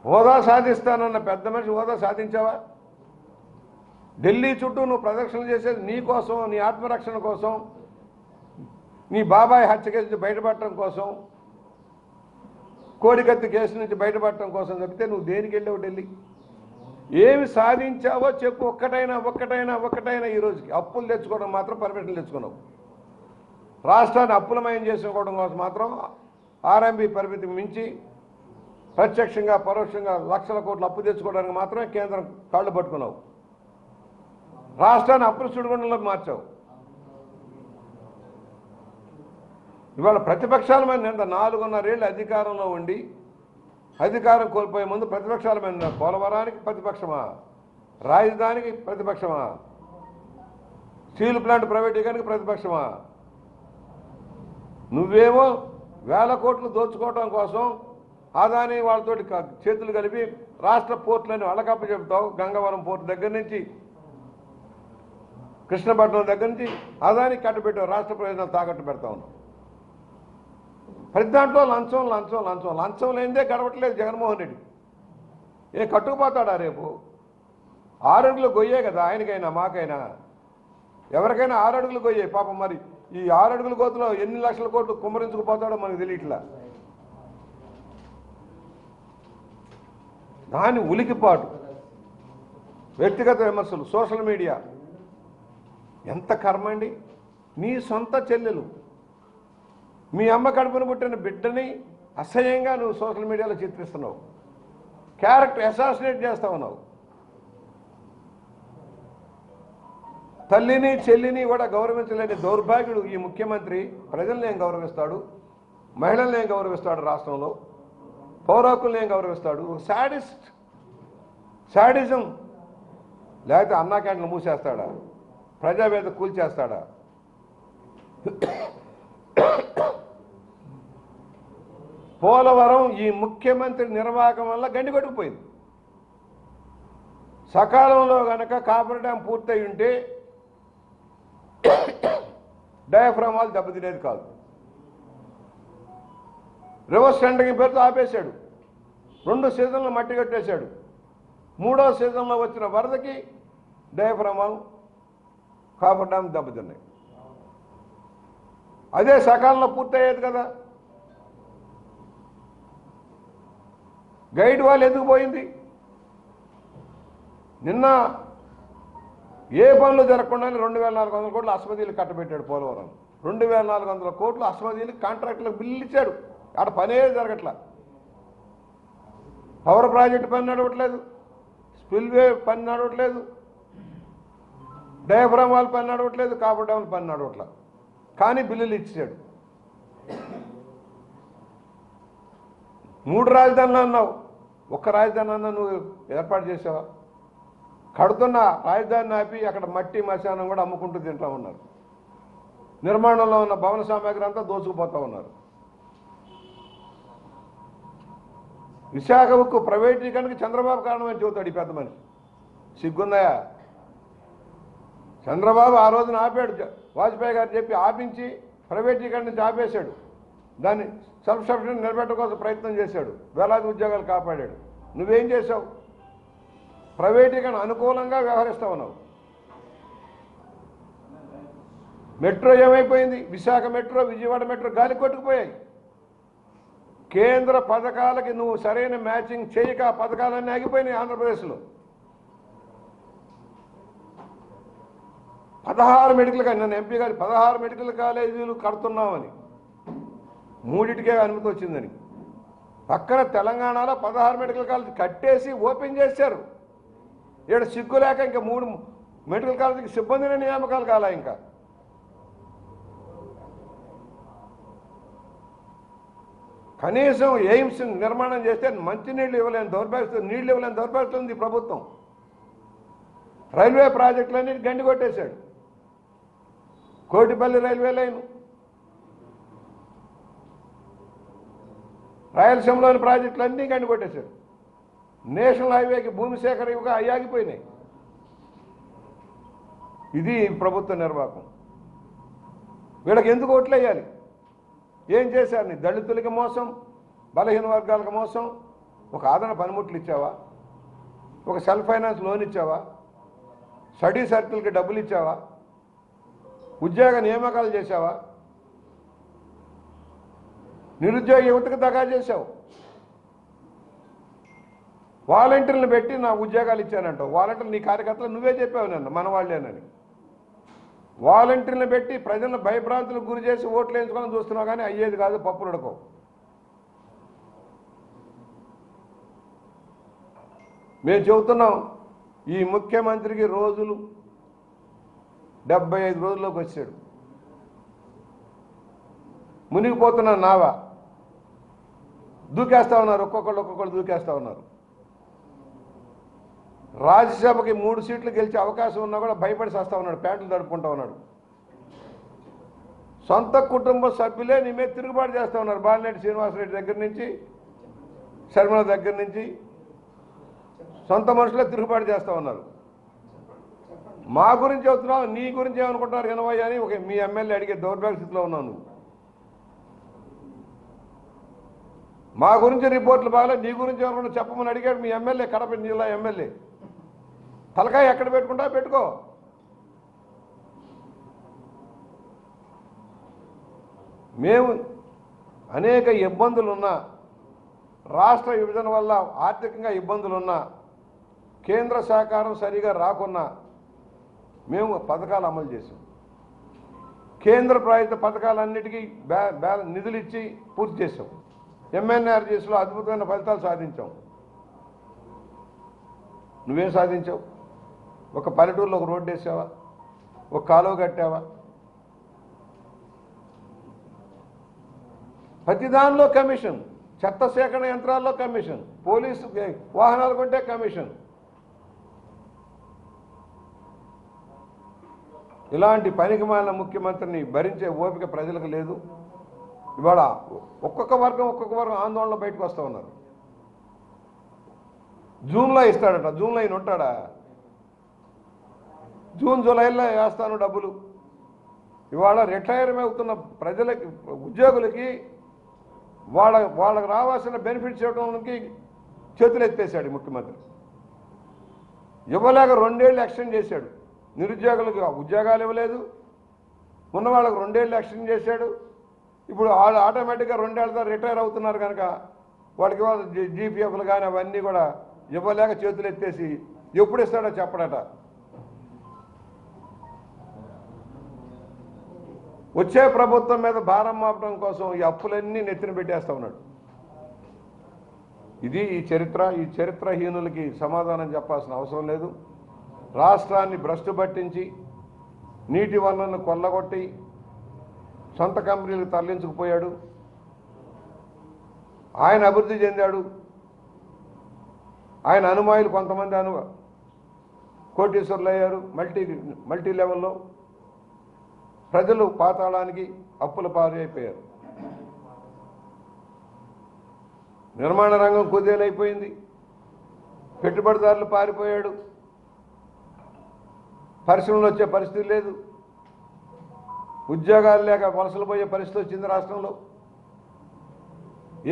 హోదా సాధిస్తానన్న పెద్ద మనిషి హోదా సాధించావా? ఢిల్లీ చుట్టూ నువ్వు ప్రదక్షిణలు చేసేది నీ కోసం, నీ ఆత్మరక్షణ కోసం, నీ బాబాయ్ హత్య కేసు నుంచి బయటపడటం కోసం, కోడికత్తి కేసు నుంచి బయటపడటం కోసం తప్పితే నువ్వు దేనికి వెళ్ళావు ఢిల్లీ? ఏమి సాధించావో చెప్పు. ఒక్కటైనా ఈ రోజుకి అప్పులు తెచ్చుకోవడం మాత్రం పర్మిషన్ తెచ్చుకున్నావు. రాష్ట్రాన్ని అప్పులమయం చేసుకోవడం కోసం మాత్రం ఆర్ఎంబీ పరిమితికి మించి ప్రత్యక్షంగా పరోక్షంగా లక్షల కోట్లు అప్పు తెచ్చుకోవడానికి మాత్రమే కేంద్రం కాళ్ళు పట్టుకున్నావు. రాష్ట్రాన్ని అప్పుల సుడిగుండంలోకి మార్చావు. ఇవాళ ప్రతిపక్షాల మీద నిన్న 4.5 ఏళ్ళు అధికారంలో ఉండి అధికారం కోల్పోయే ముందు ప్రతిపక్షాల మీద పోలవరానికి ప్రతిపక్షమా, రాజధానికి ప్రతిపక్షమా, స్టీల్ ప్లాంట్ ప్రైవేటీకరణకి ప్రతిపక్షమా? నువ్వేమో వేల కోట్లు దోచుకోవడం కోసం అదాని వాళ్ళతోటి చేతులు కలిపి రాష్ట్ర పోర్టులని అలకప్ప చెబుతావు. గంగవరం పోర్టు దగ్గర నుంచి కృష్ణపట్నం దగ్గర నుంచి అదానికి కట్టబెట్టావు. రాష్ట్ర ప్రయోజనాలు తాకట్టు పెడతా ఉన్నావు. ప్రతి దాంట్లో లంచం లేనిదే గడవట్లేదు జగన్మోహన్ రెడ్డి. ఏ కట్టుకుపోతాడా రేపు? 6 అడుగులు గొయ్యే కదా ఆయనకైనా మాకైనా ఎవరికైనా 6 అడుగులు గొయ్యే. పాపం మరి ఈ 6 అడుగుల గోతులో ఎన్ని లక్షల కోట్లు కుమ్మరించుకుపోతాడో మనకు తెలియట్లా. దాని ఉలికిపాటు, వ్యక్తిగత విమర్శలు, సోషల్ మీడియా. ఎంత కర్మ అండి! నీ సొంత చెల్లెలు, మీ అమ్మ కడుపున పుట్టిన బిడ్డని అసహ్యంగా నువ్వు సోషల్ మీడియాలో చిత్రిస్తున్నావు. క్యారెక్టర్ అసాసినేట్ చేస్తా ఉన్నావు. తల్లిని చెల్లిని కూడా గౌరవించలేని దౌర్భాగ్యుడు ఈ ముఖ్యమంత్రి. ప్రజల్ని ఏం గౌరవిస్తాడు? మహిళల్ని ఏం గౌరవిస్తాడు? రాష్ట్రంలో పౌరాకుల్ని ఏం గౌరవిస్తాడు? శాడిజం. లేకపోతే అన్నా క్యాంటీన్లు మూసేస్తాడా? ప్రజావేద కూల్చేస్తాడా? పోలవరం ఈ ముఖ్యమంత్రి నిర్వాహకం వల్ల గండికొట్టుకుపోయింది. సకాలంలో గనక కాపర్ డ్యాం పూర్తయి ఉంటే డయాఫ్రామ్ వాల్ దెబ్బతినేది కాదు. రివర్స్ టెండరింగ్ పేరుతో ఆపేశాడు. 2 సీజన్లు మట్టి కట్టేశాడు. 3వ సీజన్లో వచ్చిన వరదకి డయాఫ్రామ్ వాల్, కాపర్ డ్యాం దెబ్బతిన్నాయి. అదే సకాలంలో పూర్తయ్యేది కదా. గైడ్ వాల్ ఎందుకు పోయింది? నిన్న ఏ పనులు జరగకుండానే 2400 కోట్లు అస్మదీలు కట్టబెట్టాడు పోలవరం. 2400 కోట్లు అస్మదీలు కాంట్రాక్టులకు బిల్లు ఇచ్చాడు. ఆడ పనే జరగట్లా. పవర్ ప్రాజెక్టు పని నడవట్లేదు, స్పిల్వే పని నడవట్లేదు, డయాఫ్రామ్ వాల్ పని నడవట్లేదు, కాపర్ డ్యామ్ పని నడవట్లేదు. కానీ బిల్లులు ఇచ్చాడు. 3 రాజధానులు అన్నావు. ఒక్క రాజధాని అన్నా నువ్వు ఏర్పాటు చేసావా? కడుతున్న రాజధానిని ఆపి అక్కడ మట్టి మశానం కూడా అమ్ముకుంటూ తింటా ఉన్నారు. నిర్మాణంలో ఉన్న భవన సామాగ్రి అంతా దోచుకుపోతా ఉన్నారు. విశాఖ ఉక్కు ప్రైవేటీకరణకి చంద్రబాబు కారణమని చెబుతాడు ఈ పెద్ద మనిషి. సిగ్గుందయా? చంద్రబాబు ఆ రోజున ఆపాడు. వాజ్పేయి గారు చెప్పి ఆపించి ప్రైవేటీకరణ నుంచి ఆపేశాడు. దాన్ని సెల్ఫ్ సఫిషియెంట్ నిలబెట్టడం కోసం ప్రయత్నం చేశాడు. వేలాది ఉద్యోగాలు కాపాడాడు. నువ్వేం చేశావు? ప్రైవేటీకరణ అనుకూలంగా వ్యవహరిస్తా ఉన్నావు. మెట్రో ఏమైపోయింది? విశాఖ మెట్రో, విజయవాడ మెట్రో గాలి కొట్టుకుపోయాయి. కేంద్ర పథకాలకి నువ్వు సరైన మ్యాచింగ్ చేయక ఆ పథకాలన్నీ ఆగిపోయినాయి ఆంధ్రప్రదేశ్లో. 16 మెడికల్ కాలేజ్, నన్ను ఎంపీ గారు 16 మెడికల్ కాలేజీలు కడుతున్నామని, 3టికే అనుమతి వచ్చిందని. పక్కన తెలంగాణలో 16 మెడికల్ కాలేజీ కట్టేసి ఓపెన్ చేశారు. ఇక్కడ సిగ్గు లేక ఇంకా 3 మెడికల్ కాలేజీకి సిబ్బందిని నియామకాలు కాలా. ఇంకా కనీసం ఎయిమ్స్ నిర్మాణం చేస్తే మంచినీళ్ళు ఇవ్వలేని దౌర్భాగ్యం, నీళ్లు ఇవ్వలేని దౌర్భాగ్యం ఉంది ప్రభుత్వం. రైల్వే ప్రాజెక్టులన్నీ గండి కొట్టేశాడు. కోటిపల్లి రైల్వే లైన్, రాయలసీమలోని ప్రాజెక్టులన్నీ గండి కొట్టేశాడు. నేషనల్ హైవేకి భూమి సేకరణగా అయ్యాగిపోయినాయి. ఇది ప్రభుత్వ నిర్వాహకం. వీళ్ళకి ఎందుకు ఓట్లు వేయాలి? ఏం చేశారు? నీ దళితులకి మోసం, బలహీన వర్గాలకు మోసం, ఒక ఆదరణ పనిముట్లు ఇచ్చావా? ఒక సెల్ఫ్ ఫైనాన్స్ లోన్ ఇచ్చావా? స్టడీ సర్కిల్కి డబ్బులు ఇచ్చావా? ఉద్యోగ నియామకాలు చేశావా? నిరుద్యోగ యువతకు దగా చేశావు. వాలంటీర్లను పెట్టి నా ఉద్యోగాలు ఇచ్చానంటావు. వాలంటీర్లు నీ కార్యకర్తలు నువ్వే చెప్పావు నన్ను మన వాళ్ళేనని. వాలంటీర్లను పెట్టి ప్రజలను భయభ్రాంతులకు గురి చేసి ఓట్లు వేయించుకోవాలని చూస్తున్నావు, కానీ అయ్యేది కాదు, పప్పులు ఉడకవు. మేము చెబుతున్నాం, ఈ ముఖ్యమంత్రికి రోజులు 75 రోజుల్లోకి వచ్చాడు. మునిగిపోతున్న నావా దూకేస్తా ఉన్నారు, ఒక్కొక్కళ్ళు దూకేస్తా ఉన్నారు. రాజ్యసభకి 3 సీట్లు గెలిచే అవకాశం ఉన్నా కూడా భయపడి చేస్తా ఉన్నాడు, ప్యాంట్లు తడుపుకుంటా ఉన్నాడు. సొంత కుటుంబ సభ్యులే నీ మీద తిరుగుబాటు చేస్తూ ఉన్నారు. బాలినేని శ్రీనివాసరెడ్డి దగ్గర నుంచి, శర్మల దగ్గర నుంచి సొంత మనుషులే తిరుగుబాటు చేస్తూ ఉన్నారు. మా గురించి చెబుతున్నావు, నీ గురించి ఏమనుకుంటున్నారు వినవయ్య అని ఒక మీ ఎమ్మెల్యే అడిగే దౌర్భాగ్య స్థితిలో ఉన్నావు నువ్వు. మా గురించి రిపోర్ట్లు బాగాలే, నీ గురించి ఏమనుకుంటా చెప్పమని అడిగాడు మీ ఎమ్మెల్యే, కడప జిల్లా ఎమ్మెల్యే. తలకాయ ఎక్కడ పెట్టుకుంటా పెట్టుకో. మేము అనేక ఇబ్బందులున్నా, రాష్ట్ర విభజన వల్ల ఆర్థికంగా ఇబ్బందులున్నా, కేంద్ర సహకారం సరిగా రాకున్నా మేము పథకాలు అమలు చేసాం. కేంద్ర ప్రభుత్వ పథకాలన్నిటికీ నిధులు ఇచ్చి పూర్తి చేసాం. ఎంఎన్ఆర్జీఎస్లో అద్భుతమైన ఫలితాలు సాధించాం. నువ్వేం సాధించావు? ఒక పల్లెటూరులో ఒక రోడ్డు వేసావా? ఒక కాలువ కట్టావా? ప్రతి దానిలో కమిషన్, చెత్త సేకరణ యంత్రాల్లో కమిషన్, పోలీసు వాహనాలు కొంటే కమిషన్. ఇలాంటి పనికిమాలిన ముఖ్యమంత్రిని భరించే ఓపిక ప్రజలకు లేదు. ఇవాళ ఒక్కొక్క వర్గం ఆందోళనలో బయటకు వస్తూ ఉన్నారు. జూన్లో ఇస్తాడట, జూన్లో ఆయన ఉంటాడా? జూన్ జూలైలో వేస్తాను డబ్బులు. ఇవాళ రిటైర్ అవుతున్న ప్రజలకి, ఉద్యోగులకి వాళ్ళకి రావాల్సిన బెనిఫిట్స్ ఇవ్వడానికి చేతులు ఎత్తేసాడు ముఖ్యమంత్రి. ఇవ్వలేక 2 ఏళ్ళు ఎక్స్టెండ్ చేశాడు. నిరుద్యోగులకు ఉద్యోగాలు ఇవ్వలేదు, ఉన్న వాళ్ళకు 2 ఏళ్ళు ఎక్స్టెండ్ చేశాడు. ఇప్పుడు వాళ్ళు ఆటోమేటిక్గా 2 ఏళ్ళతో రిటైర్ అవుతున్నారు కనుక వాళ్ళకి జీపీఎఫ్లు కానీ అవన్నీ కూడా ఇవ్వలేక చేతులు ఎత్తేసి ఎప్పుడు ఇస్తాడో చెప్పడట. వచ్చే ప్రభుత్వం మీద భారం మాపడం కోసం ఈ అప్పులన్నీ నెత్తిన పెట్టేస్తా ఉన్నాడు. ఇది ఈ చరిత్రహీనులకి సమాధానం చెప్పాల్సిన అవసరం లేదు. రాష్ట్రాన్ని భ్రష్టు పట్టించి, నీటి వనరులను కొల్లగొట్టి సొంత కంపెనీలకు తరలించుకుపోయాడు. ఆయన అభివృద్ధి చెందాడు. ఆయన అనుమాయులు కొంతమంది కోటీశ్వరులు అయ్యారు మల్టీ లెవెల్లో. ప్రజలు పాతాళానికి అప్పుల పారైపోయారు. నిర్మాణ రంగం కుదేలైపోయింది. పెట్టుబడిదారులు పారిపోయాడు. పరిశ్రమలు వచ్చే పరిస్థితి లేదు. ఉద్యోగాలు లేక వలసలు పోయే పరిస్థితి వచ్చింది రాష్ట్రంలో.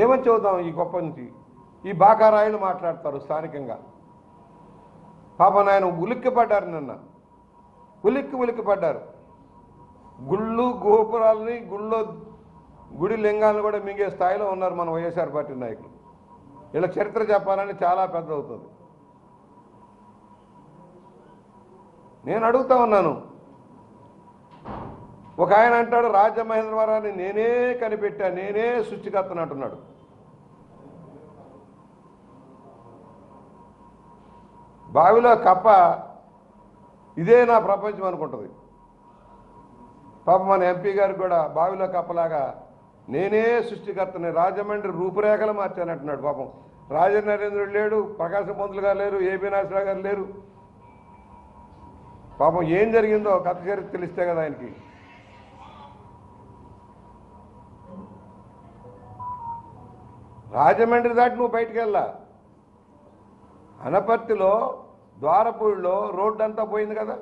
ఏమని చూద్దాం ఈ గొప్ప నుంచి? ఈ బాకారాయులు మాట్లాడతారు స్థానికంగా. పాపం ఆయన ఉలిక్కి పడ్డారు, నిన్న ఉలిక్కి పడ్డారు. గుళ్ళు గోపురాలని, గుడి లింగాలను కూడా మింగే స్థాయిలో ఉన్నారు మన వైఎస్ఆర్ పార్టీ నాయకులు. ఇలా చరిత్ర చెప్పాలని చాలా పెద్ద అవుతుంది. నేను అడుగుతా ఉన్నాను, ఒక ఆయన అంటాడు రాజమహేంద్రవరాన్ని నేనే కనిపెట్టా, నేనే సృష్టికర్తను అంటున్నాడు. బావిలో కప్ప ఇదే నా ప్రపంచం అనుకుంటుంది. పాపం మన ఎంపీ గారికి కూడా బావిలో కప్పలాగా నేనే సృష్టికర్తని, రాజమండ్రి రూపురేఖలు మార్చానంటున్నాడు. పాపం రాజనరేంద్రుడు లేడు, ప్రకాశం పంతులు గారు లేరు, ఏబీ నాగేశ్వరరావు గారు లేరు. పాపం ఏం జరిగిందో కథ చరిత్ర తెలిస్తే కదా ఆయనకి. రాజమండ్రి దాటి నువ్వు బయటికి వెళ్ళా. అనపర్తిలో ద్వారపూడిలో రోడ్డు అంతా పోయింది కదా.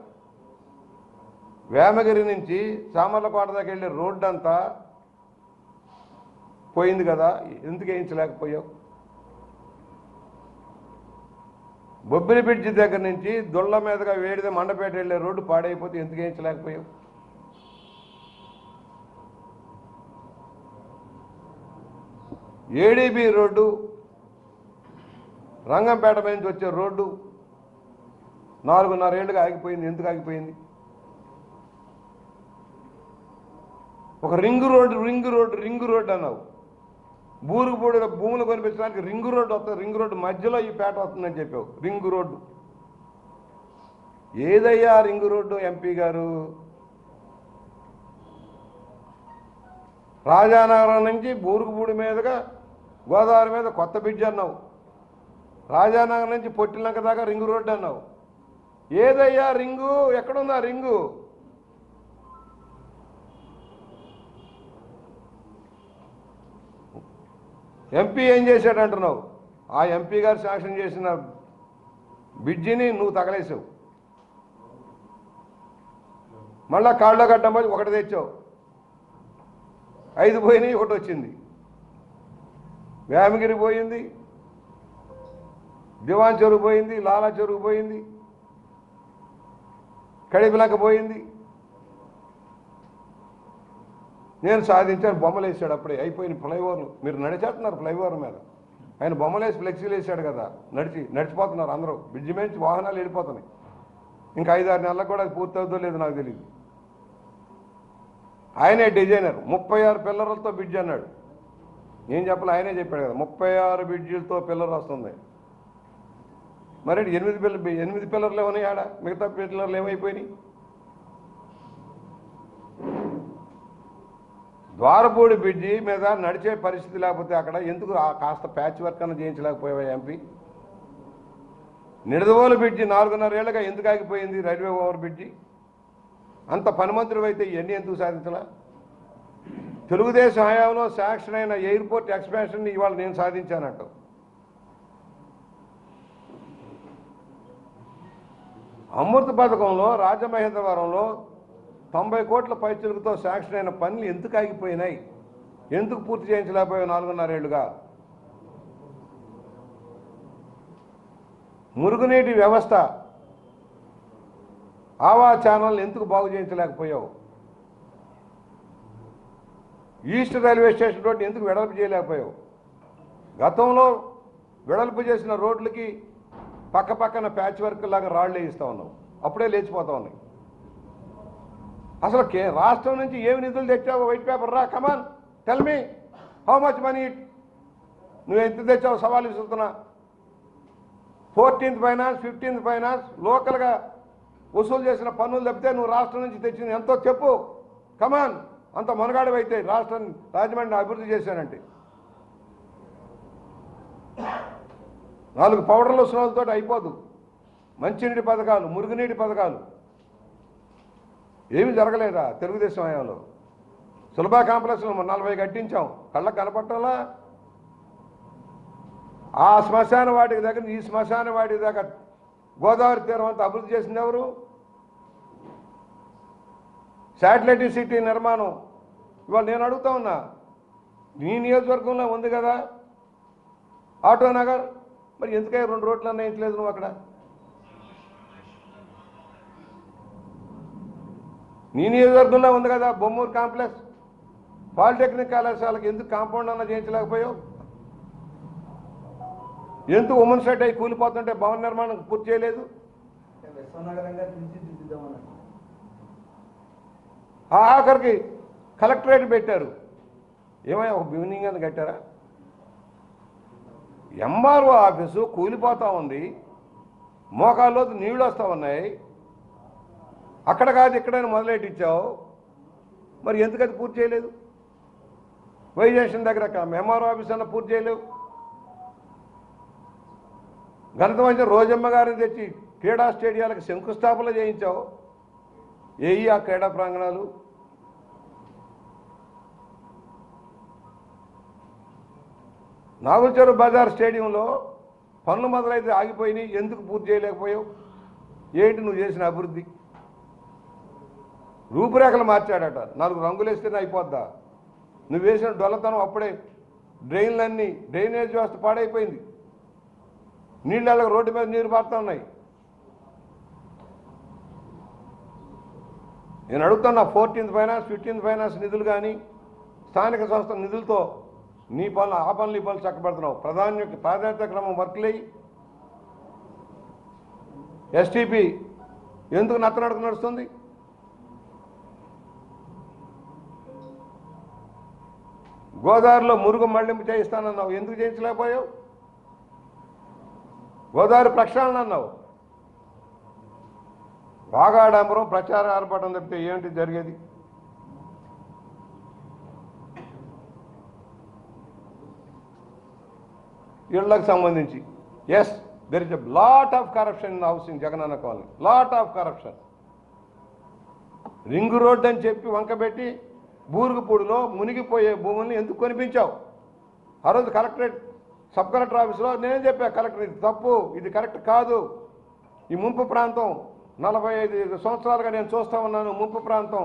వేమగిరి నుంచి సామర్లకోట దాకా వెళ్ళే రోడ్డు అంతా పోయింది కదా. ఎందుకు వేయించలేకపోయావు? బొబ్బిలి బ్రిడ్జి దగ్గర నుంచి దొళ్ళ మీదుగా వేడిదే మండపేట వెళ్ళే రోడ్డు పాడైపోతే ఎందుకు వేయించలేకపోయావు? ఏడీబీ రోడ్డు రంగంపేట మీద నుంచి వచ్చే రోడ్డు 4.5 ఏళ్ళుగా ఆగిపోయింది. ఎందుకు ఆగిపోయింది? ఒక రింగ్ రోడ్డు అన్నావు. బూరుగుపూడి భూములు కొనిపించడానికి రింగ్ రోడ్డు వస్తుంది. రింగ్ రోడ్డు మధ్యలో ఈ పేట వస్తుందని చెప్పావు. రింగ్ రోడ్డు ఏదయ్యా రింగ్ రోడ్డు? ఎంపీ గారు రాజానగరం నుంచి బూరుగుపూడి మీదుగా గోదావరి మీద కొత్త బ్రిడ్జ్ అన్నావు. రాజానగరం నుంచి పొట్టిలంక దాకా రింగ్ రోడ్డు అన్నావు. ఏదయ్యా రింగు? ఎక్కడుందా రింగు? ఎంపీ ఏం చేశాడంటున్నావు? ఆ ఎంపీ గారు శాంక్షన్ చేసిన బ్రిడ్జిని నువ్వు తగలేసావు. మళ్ళా కాళ్ళలో గడ్డం పోయి ఒకటి తెచ్చావు. 5 పోయినాయి, ఒకటి వచ్చింది. వేమగిరి పోయింది, దివాన్ చెరువు పోయింది, లాలా చెరువు పోయింది, కడిపిలంక పోయింది. నేను సాధించాను. బొమ్మలు వేసాడు. అప్పుడే అయిపోయిన ఫ్లైఓవర్లు. మీరు నడిచేస్తున్నారు ఫ్లైఓవర్ మీద. ఆయన బొమ్మలు వేసి ఫ్లెక్సీలు వేసాడు కదా. నడిచిపోతున్నారు అందరూ. బ్రిడ్జి నుంచి వాహనాలు వెళ్ళిపోతున్నాయి. ఇంకా 5-6 నెలలకు కూడా అది పూర్తవుతుందో లేదో నాకు తెలియదు. ఆయనే డిజైనర్. 36 పిల్లర్లతో బ్రిడ్జ్ అన్నాడు. నేను చెప్పాలి, ఆయనే చెప్పాడు కదా 36 బ్రిడ్జిలతో పిల్లర్ వస్తుంది. మరి 8 పిల్లర్లు ఏమన్నాయి ఆడ? మిగతా పిల్లర్లు ఏమైపోయినాయి? ద్వారపూడి బ్రిడ్జి మీద నడిచే పరిస్థితి లేకపోతే అక్కడ ఎందుకు కాస్త ప్యాచ్ వర్క్ అన్న చేయించలేకపోయావా ఎంపీ? నిడదవోలు బ్రిడ్జి 4.5 ఏళ్ళుగా ఎందుకు ఆగిపోయింది? Railway over bridge. అంత పనిమంతుడు అయితే ఇవన్నీ ఎందుకు సాధించలా? తెలుగుదేశం హయాంలో శాంక్షన్ అయిన ఎయిర్పోర్ట్ ఎక్స్పాన్షన్ ఇవాళ నేను సాధించానంట. అమృత పథకంలో రాజమహేంద్రవరంలో 90 కోట్ల పైచులతో శాంక్షన్ అయిన పనులు ఎందుకు ఆగిపోయినాయి? ఎందుకు పూర్తి చేయించలేకపోయావు 4.5 ఏళ్ళుగా? మురుగునీటి వ్యవస్థ ఆవా ఛానల్ ఎందుకు బాగు చేయించలేకపోయావు? ఈస్ట్ రైల్వే స్టేషన్ రోడ్డు ఎందుకు వెడల్పు చేయలేకపోయావు? గతంలో వెడల్పు చేసిన రోడ్లకి పక్కన ప్యాచ్ వర్క్ లాగా రాళ్ళు వేయిస్తూ ఉన్నావు. అప్పుడే లేచిపోతా ఉన్నాయి. అసలు రాష్ట్రం నుంచి ఏమి నిధులు తెచ్చావు? వైట్ పేపర్ రా, come on tell me how much money నువ్వు ఎంత తెచ్చావు? సవాల్ ఇస్తున్నా. 14th ఫైనాన్స్ 15th ఫైనాన్స్ లోకల్గా వసూలు చేసిన పన్నులు తప్పితే నువ్వు రాష్ట్రం నుంచి తెచ్చింది ఎంతో చెప్పు. కమాన్, అంత మనగాడివైతే రాష్ట్రం రాజమండ్రి అభివృద్ధి చేశానంటే 4 పౌడర్ల స్నోలతో అయిపోదు. మంచినీటి పథకాలు, మురుగునీటి పథకాలు ఏమీ జరగలేదా తెలుగుదేశం హయాంలో? సులభ కాంప్లెక్స్లు 40 కట్టించాం. కళ్ళకు కనపట్టాలా? ఆ శ్మశాన వాటికి దగ్గర ఈ శ్మశాన వాటికి దగ్గర గోదావరి తీరం అంతా అభివృద్ధి చేసింది ఎవరు? శాటిలైట్ సిటీ నిర్మాణం ఇవాళ నేను అడుగుతా ఉన్నా. నీ నియోజకవర్గంలో ఉంది కదా ఆటో నగర్, మరి ఎందుకై 2 రోడ్లు అన్నేయించలేదు నువ్వు అక్కడ? నీ నియోజకవర్గంలో ఉంది కదా బొమ్మూరు కాంప్లెక్స్. పాలిటెక్నిక్ కళాశాలకు ఎందుకు కాంపౌండ్ అన్న చేయించలేకపోయావు? ఎందుకు ఉమెన్ సెట్ అయి కూలిపోతుంటే భవన నిర్మాణం పూర్తి చేయలేదు? ఆఖరికి కలెక్టరేట్ పెట్టారు. ఏమైనా ఒక బిల్డింగ్ అని కట్టారా? ఎంఆర్ఓ ఆఫీసు కూలిపోతూ ఉంది. మోకాల్లోతు నీళ్ళు వస్తూ ఉన్నాయి. అక్కడ కాదు ఇక్కడైనా మొదలెట్టించావు. మరి ఎందుకు అది పూర్తి చేయలేదు? వై జంక్షన్ దగ్గర ఎంఆర్ఓ ఆఫీస్ అన్న పూర్తి చేయలేవు. ఘనత మంచి రోజమ్మ గారిని తెచ్చి క్రీడా స్టేడియాలకు శంకుస్థాపన చేయించావు. ఏయి ఆ క్రీడా ప్రాంగణాలు? నాగులచెరు బజార్ స్టేడియంలో పనులు మొదలైతే ఆగిపోయినాయి. ఎందుకు పూర్తి చేయలేకపోయావు? ఏంటి నువ్వు చేసిన అభివృద్ధి? రూపురేఖలు మార్చాడట. 4 రంగులు వేస్తేనే అయిపోద్దా? నువ్వు వేసిన డొల్లతనం అప్పుడే డ్రైనేజ్ వ్యవస్థ పాడైపోయింది. నీళ్ళకి రోడ్డు మీద నీరు పారుతూ ఉన్నాయి. నేను అడుగుతున్నా 14th ఫైనాన్స్ 15th ఫైనాన్స్ నిధులు కానీ స్థానిక సంస్థ నిధులతో నీ పనులు ఆ పనులు ఈ పనులు చక్కబెడుతున్నావు. ప్రాధాన్యత క్రమం వర్క్లు అయ్యి ఎస్టీపీ ఎందుకు నత్తనడుకు నడుస్తుంది? గోదావరిలో మురుగు మళ్లింపు చేయిస్తానన్నావు, ఎందుకు చేయించలేకపోయావు? గోదావరి ప్రక్షాళన అన్నావు, బాగా ఆడంబరం ప్రచార ఆర్భాటం తప్పితే ఏంటి జరిగేది? ఇళ్లకు సంబంధించి yes there is a lot of corruption in housing Jagananna colony, lot of corruption. Ring road అని చెప్పి వంకబెట్టి బూరుగుపూడిలో మునిగిపోయే భూముల్ని ఎందుకు కొనిపించావు? ఆ రోజు కలెక్టరేట్ సబ్ కలెక్టర్ ఆఫీస్లో నేనేం చెప్పా, కలెక్టర్ ఇది తప్పు, ఇది కరెక్ట్ కాదు, ఈ ముంపు ప్రాంతం 45 సంవత్సరాలుగా నేను చూస్తూ ఉన్నాను, ముంపు ప్రాంతం